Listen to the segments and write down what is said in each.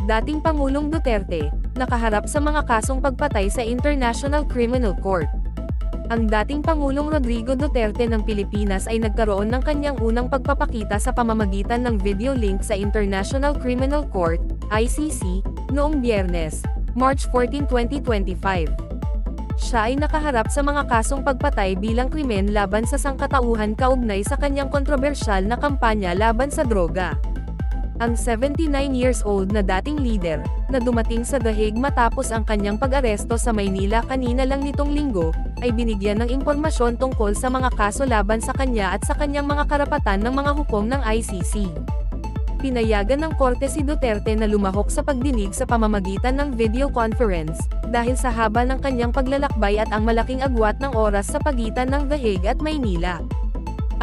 Dating Pangulong Duterte, nakaharap sa mga kasong pagpatay sa International Criminal Court. Ang dating Pangulong Rodrigo Duterte ng Pilipinas ay nagkaroon ng kanyang unang pagpapakita sa pamamagitan ng video link sa International Criminal Court, ICC, noong Biyernes, March 14, 2025. Siya ay nakaharap sa mga kasong pagpatay bilang krimen laban sa sangkatauhan kaugnay sa kanyang kontrobersyal na kampanya laban sa droga. Ang 79 years old na dating leader, na dumating sa The Hague matapos ang kanyang pag-aresto sa Maynila kanina lang nitong linggo, ay binigyan ng impormasyon tungkol sa mga kaso laban sa kanya at sa kanyang mga karapatan ng mga hukom ng ICC. Pinayagan ng korte si Duterte na lumahok sa pagdinig sa pamamagitan ng video conference, dahil sa haba ng kanyang paglalakbay at ang malaking agwat ng oras sa pagitan ng The Hague at Maynila.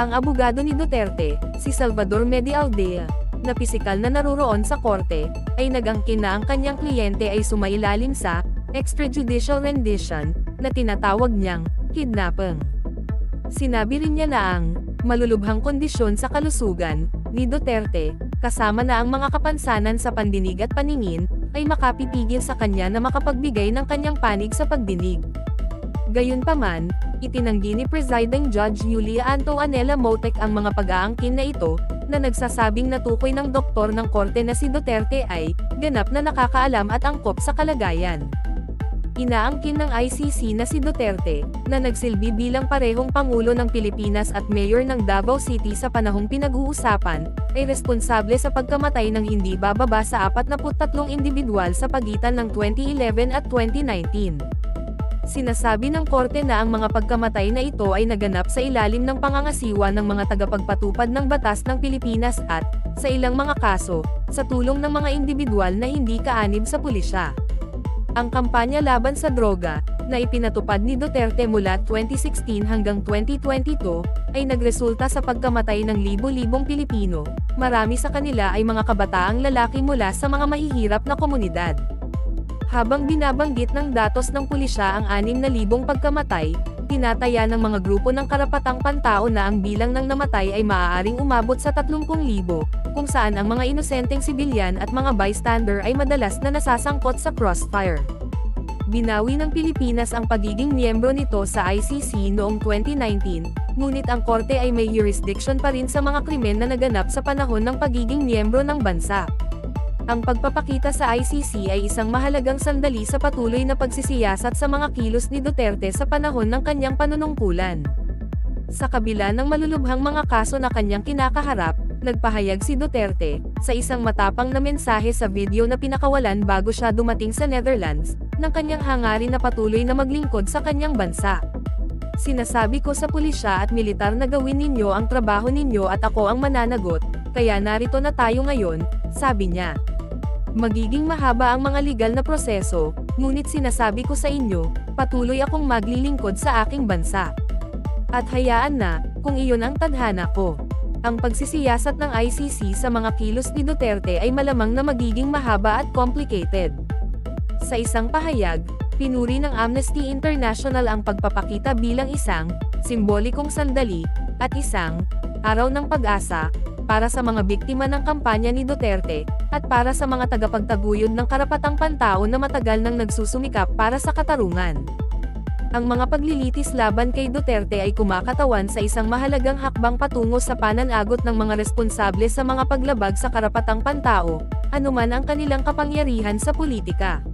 Ang abogado ni Duterte, si Salvador Medialdea, na pisikal na naroroon sa korte, ay nag-angkin na ang kanyang kliyente ay sumailalim sa extrajudicial rendition, na tinatawag niyang kidnapping. Sinabi rin niya na ang malulubhang kondisyon sa kalusugan ni Duterte, kasama na ang mga kapansanan sa pandinig at paningin, ay makapipigil sa kanya na makapagbigay ng kanyang panig sa pagdinig. Gayunpaman, itinanggi ni Presiding Judge Julia Antoanela Motek ang mga pag-aangkin na ito, na nagsasabing natukoy ng doktor ng korte na si Duterte ay ganap na nakakaalam at angkop sa kalagayan. Inaangkin ng ICC na si Duterte, na nagsilbi bilang parehong Pangulo ng Pilipinas at Mayor ng Davao City sa panahong pinag-uusapan, ay responsable sa pagkamatay ng hindi bababa sa 43 individual sa pagitan ng 2011 at 2019. Sinasabi ng korte na ang mga pagkamatay na ito ay naganap sa ilalim ng pangangasiwa ng mga tagapagpatupad ng batas ng Pilipinas at, sa ilang mga kaso, sa tulong ng mga individual na hindi kaanib sa pulisya. Ang kampanya laban sa droga, na ipinatupad ni Duterte mula 2016 hanggang 2022, ay nagresulta sa pagkamatay ng libo-libong Pilipino, marami sa kanila ay mga kabataang lalaki mula sa mga mahihirap na komunidad. Habang binabanggit ng datos ng pulisya ang 6,000 pagkamatay, tinataya ng mga grupo ng karapatang pantao na ang bilang ng namatay ay maaaring umabot sa 30,000, kung saan ang mga inosenteng sibilyan at mga bystander ay madalas na nasasangkot sa crossfire. Binawi ng Pilipinas ang pagiging miyembro nito sa ICC noong 2019, ngunit ang korte ay may jurisdiction pa rin sa mga krimen na naganap sa panahon ng pagiging miyembro ng bansa. Ang pagpapakita sa ICC ay isang mahalagang sandali sa patuloy na pagsisiyasat sa mga kilos ni Duterte sa panahon ng kanyang panunungkulan. Sa kabila ng malulubhang mga kaso na kanyang kinakaharap, nagpahayag si Duterte, sa isang matapang na mensahe sa video na pinakawalan bago siya dumating sa Netherlands, ng kanyang hangarin na patuloy na maglingkod sa kanyang bansa. Sinasabi ko sa pulisya at militar na gawin ninyo ang trabaho ninyo at ako ang mananagot, kaya narito na tayo ngayon, sabi niya. Magiging mahaba ang mga legal na proseso, ngunit sinasabi ko sa inyo, patuloy akong maglilingkod sa aking bansa. At hayaan na, kung iyon ang tadhana ko. Ang pagsisiyasat ng ICC sa mga kilos ni Duterte ay malamang na magiging mahaba at complicated. Sa isang pahayag, pinuri ng Amnesty International ang pagpapakita bilang isang simbolikong sandali at isang araw ng pag-asa para sa mga biktima ng kampanya ni Duterte, at para sa mga tagapagtaguyod ng karapatang pantao na matagal nang nagsusumikap para sa katarungan. Ang mga paglilitis laban kay Duterte ay kumakatawan sa isang mahalagang hakbang patungo sa pananagot ng mga responsable sa mga paglabag sa karapatang pantao, anuman ang kanilang kapangyarihan sa politika.